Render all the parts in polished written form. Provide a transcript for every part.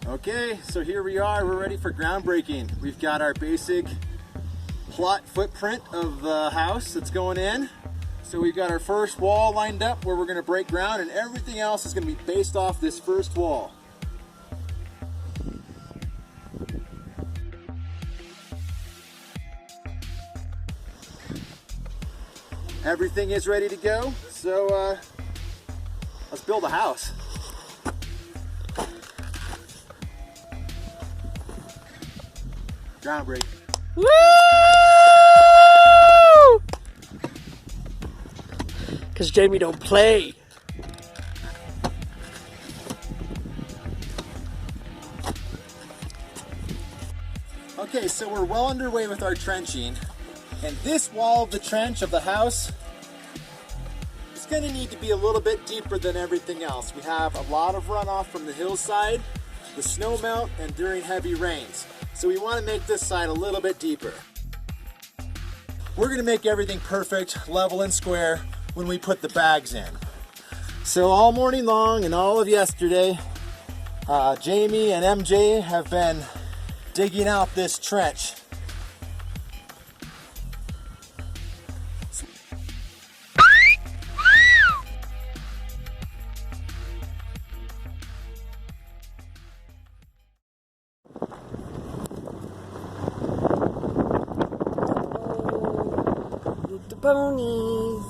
Okay, so here we are, we're ready for groundbreaking. We've got our basic plot footprint of the house that's going in. So we've got our first wall lined up where we're gonna break ground, and everything else is gonna be based off this first wall. Everything is ready to go, so let's build a house. Groundbreaking. Woo! Because Jamie don't play. Okay, so we're well underway with our trenching, and this wall of the trench of the house is going to need to be a little bit deeper than everything else. We have a lot of runoff from the hillside, the snow melt, and during heavy rains. So we want to make this side a little bit deeper. We're going to make everything perfect, level and square when we put the bags in. So all morning long and all of yesterday, Jamie and MJ have been digging out this trench. The bonies.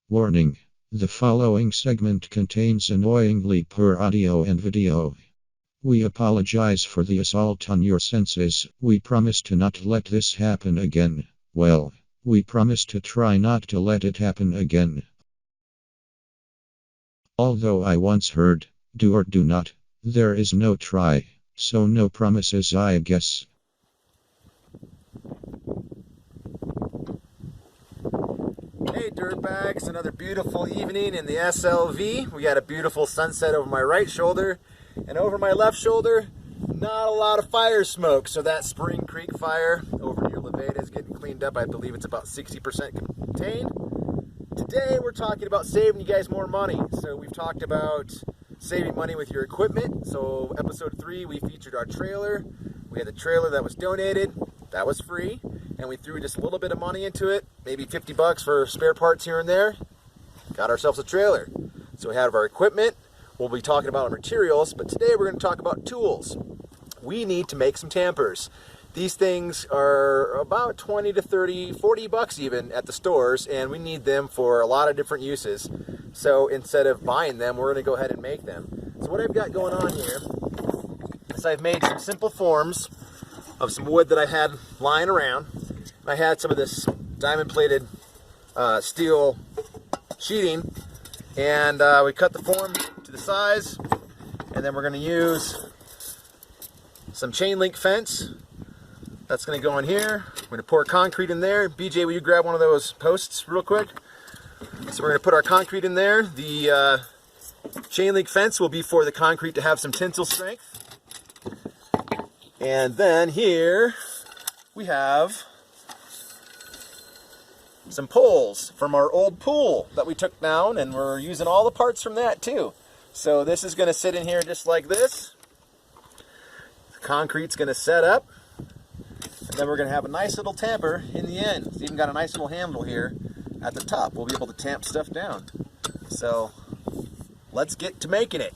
Warning. The following segment contains annoyingly poor audio and video. We apologize for the assault on your senses. We promise to not let this happen again. Well, we promise to try not to let it happen again. Although I once heard, do or do not, there is no try. So no promises, I guess. Hey Dirtbagz, another beautiful evening in the SLV. We got a beautiful sunset over my right shoulder, and over my left shoulder, not a lot of fire smoke. So that Spring Creek fire over near Levada is getting cleaned up. I believe it's about 60% contained. Today we're talking about saving you guys more money. So we've talked about saving money with your equipment. So episode 3, we featured our trailer. We had the trailer that was donated, that was free. And we threw just a little bit of money into it, maybe 50 bucks for spare parts here and there. Got ourselves a trailer. So we have our equipment. We'll be talking about our materials, but today we're going to talk about tools. We need to make some tampers. These things are about 20 to 30, 40 bucks even at the stores, and we need them for a lot of different uses. So instead of buying them, we're going to go ahead and make them. So what I've got going on here is I've made some simple forms of some wood that I had lying around. I had some of this diamond plated steel sheeting, and we cut the form to the size, and then we're going to use some chain link fence. That's going to go in here. We're going to pour concrete in there. BJ, will you grab one of those posts real quick? So we're going to put our concrete in there. The chain link fence will be for the concrete to have some tensile strength. And then here we have some poles from our old pool that we took down, and we're using all the parts from that too. So this is going to sit in here just like this. The concrete's going to set up, and then we're going to have a nice little tamper in the end. It's even got a nice little handle here at the top. We'll be able to tamp stuff down. So let's get to making it.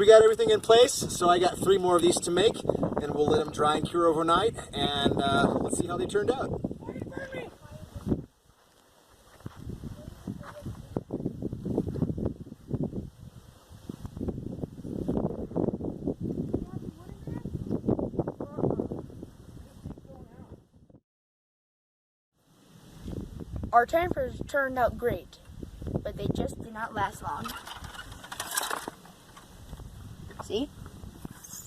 we got everything in place. So I got 3 more of these to make, and we'll let them dry and cure overnight, and let's see how they turned out. Our Tampers turned out great, but they just did not last long. See?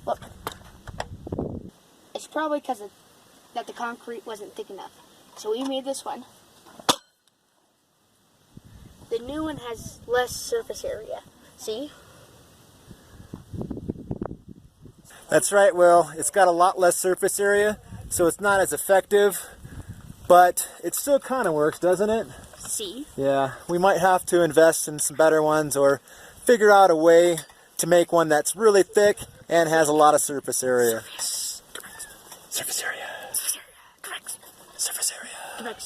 Look. It's probably because that the concrete wasn't thick enough. So we made this one. The new one has less surface area. See? That's right, Will. It's got a lot less surface area, so it's not as effective, but it still kind of works, doesn't it? See? Yeah, we might have to invest in some better ones or figure out a way to make one that's really thick and has a lot of surface area. Surface area. Surface area.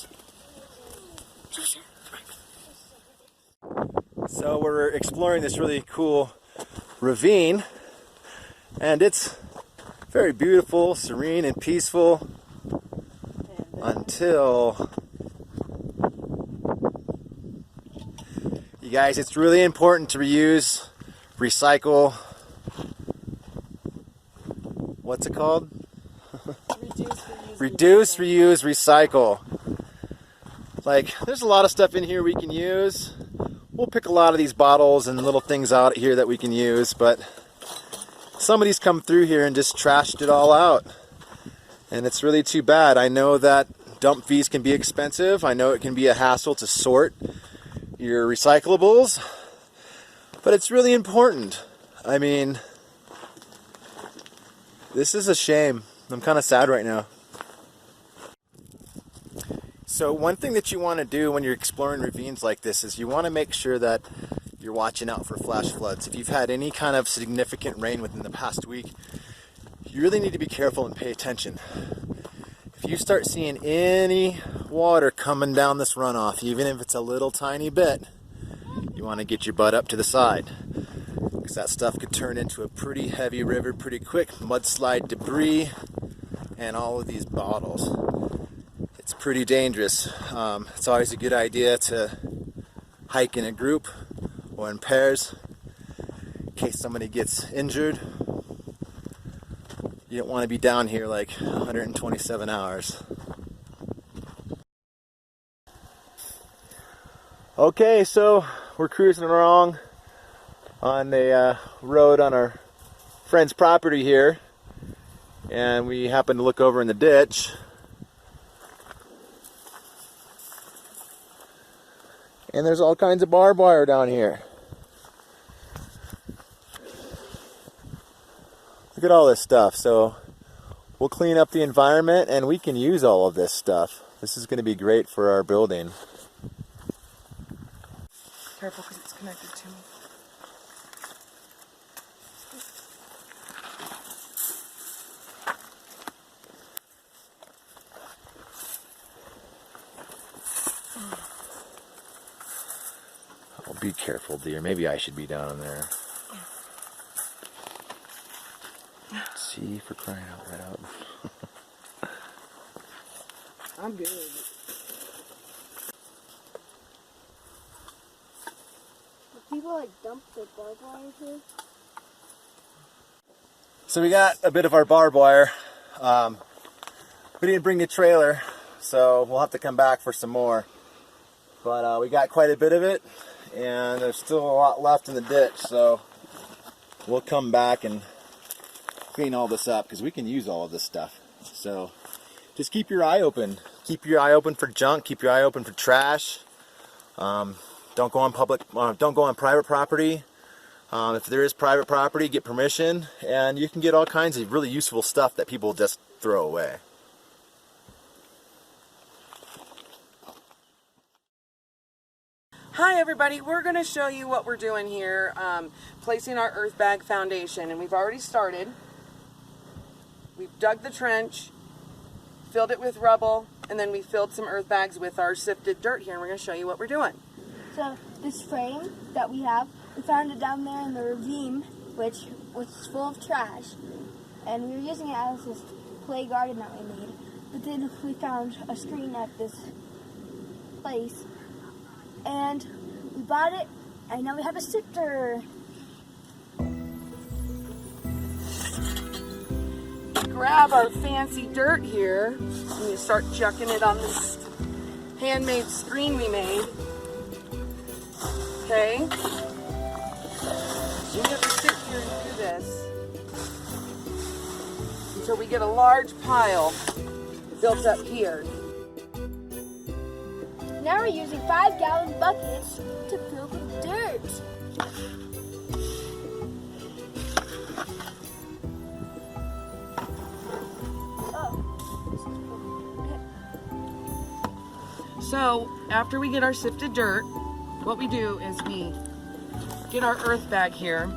So we're exploring this really cool ravine, and it's very beautiful, serene, and peaceful until... You guys, it's really important to reuse, recycle. What's it called? Reduce, reuse, recycle. Like, there's a lot of stuff in here we can use. We'll pick a lot of these bottles and little things out here that we can use, but somebody's come through here and just trashed it all out. And it's really too bad. I know that dump fees can be expensive. I know it can be a hassle to sort your recyclables, but it's really important. I mean, this is a shame. I'm kind of sad right now. So one thing that you want to do when you're exploring ravines like this is you want to make sure that you're watching out for flash floods. If you've had any kind of significant rain within the past week, you really need to be careful and pay attention. If you start seeing any water coming down this runoff, even if it's a little tiny bit, you want to get your butt up to the side, because that stuff could turn into a pretty heavy river pretty quick, mudslide debris, and all of these bottles. It's pretty dangerous. It's always a good idea to hike in a group or in pairs in case somebody gets injured. You don't want to be down here like 127 hours. Okay, so we're cruising along on a road on our friend's property here, and we happen to look over in the ditch. And there's all kinds of barbed wire down here. Look at all this stuff. So we'll clean up the environment and we can use all of this stuff. This is going to be great for our building. Careful, because it's connected to me. Oh, be careful, dear. Maybe I should be down there. See, for crying out loud. I'm good. People like dump their barbed wire here. So we got a bit of our barbed wire. We didn't bring the trailer, so we'll have to come back for some more. But we got quite a bit of it, and there's still a lot left in the ditch, so we'll come back and clean all this up, because we can use all of this stuff. So just keep your eye open. Keep your eye open for junk. Keep your eye open for trash. Don't go on don't go on private property. If there is private property, get permission, and you can get all kinds of really useful stuff that people just throw away. Hi everybody, we're going to show you what we're doing here, placing our Earthbag foundation, and we've already started. We've dug the trench, filled it with rubble, and then we filled some Earthbags with our sifted dirt here, and we're going to show you what we're doing. So this frame that we have, we found it down there in the ravine, which which is full of trash, and we were using it as this play garden that we made. But then we found a screen at this place, and we bought it, and now we have a sifter. Grab our fancy dirt here, and you start chucking it on this handmade screen we made. Okay? So you have to sit here and do this until we get a large pile built up here. Now we're using 5-gallon buckets to fill with dirt. So after we get our sifted dirt, what we do is we get our earth bag here,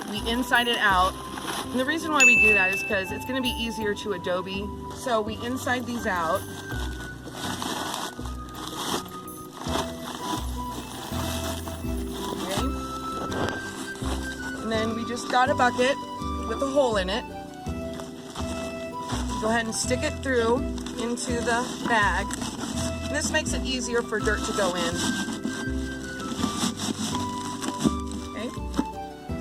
we inside it out, and the reason why we do that is because it's going to be easier to adobe. So we inside these out. Okay. And then we just got a bucket with a hole in it. Go ahead and stick it through into the bag. And this makes it easier for dirt to go in. Okay.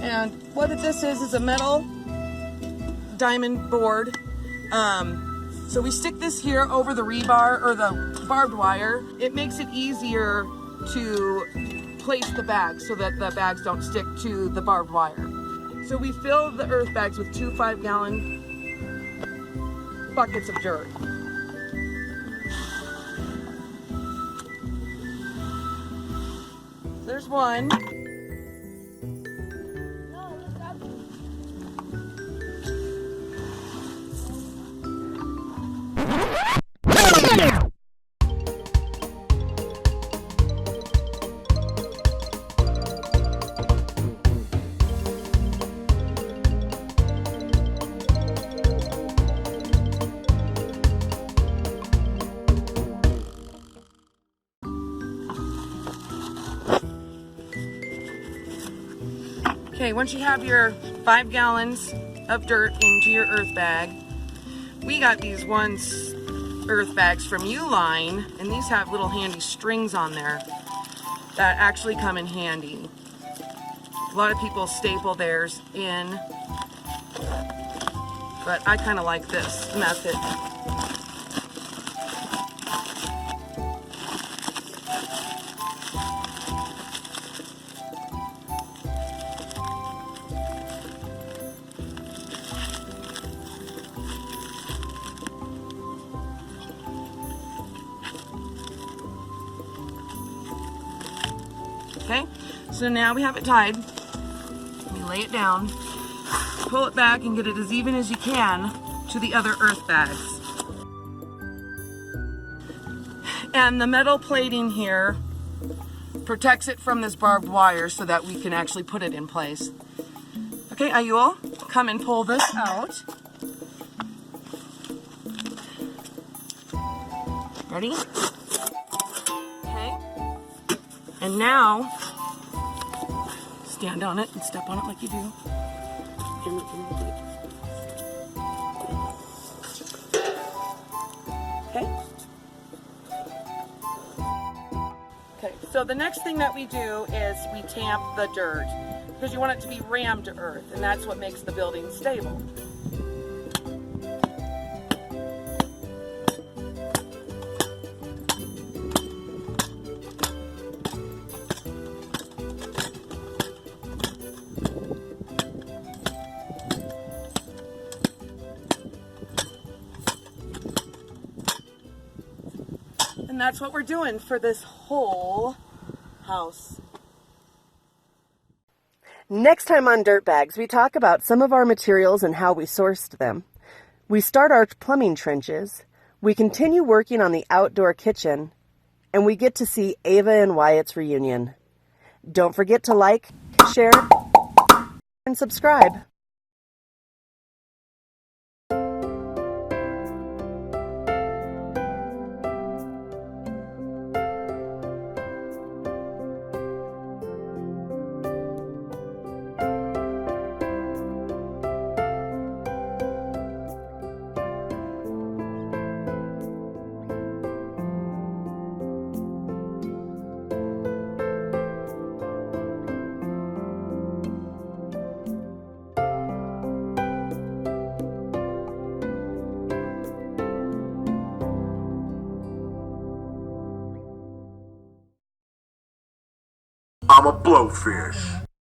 And what this is a metal diamond board. So we stick this here over the rebar or the barbed wire. It makes it easier to place the bags so that the bags don't stick to the barbed wire. So we fill the earth bags with 2 5-gallon buckets of dirt. There's one. Okay, once you have your 5 gallons of dirt into your earth bag, we got these earth bags from Uline, and these have little handy strings on there that actually come in handy. A lot of people staple theirs in, but I kind of like this method. Okay, so now we have it tied. You lay it down, pull it back and get it as even as you can to the other earth bags. And the metal plating here protects it from this barbed wire so that we can actually put it in place. Okay, Ayul, come and pull this out. Ready? Okay. And now, stand on it and step on it like you do. Okay. Okay, so the next thing that we do is we tamp the dirt because you want it to be rammed to earth, and that's what makes the building stable. And that's what we're doing for this whole house. Next time on Dirtbagz, we talk about some of our materials and how we sourced them. We start our plumbing trenches, we continue working on the outdoor kitchen, and we get to see Ava and Wyatt's reunion. Don't forget to like, share, and subscribe. I'm a blowfish.